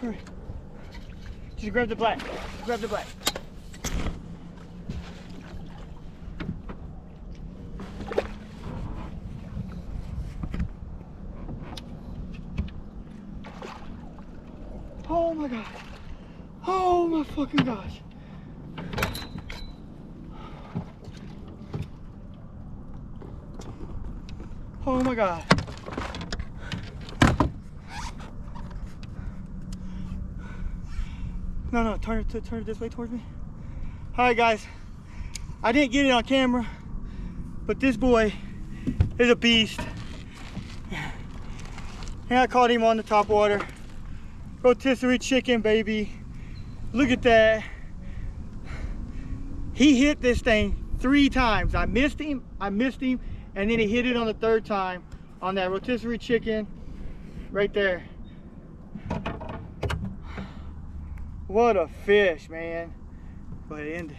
Hurry. Just grab the black. Just grab the black. Oh my God. Oh my fucking gosh. Oh my God. No, turn it this way towards me. All right, guys. I didn't get it on camera, but this boy is a beast. And I caught him on the top water. Rotisserie chicken, baby. Look at that. He hit this thing 3 times. I missed him, and then he hit it on the 3rd time on that rotisserie chicken right there. What a fish, man. Go ahead and end it.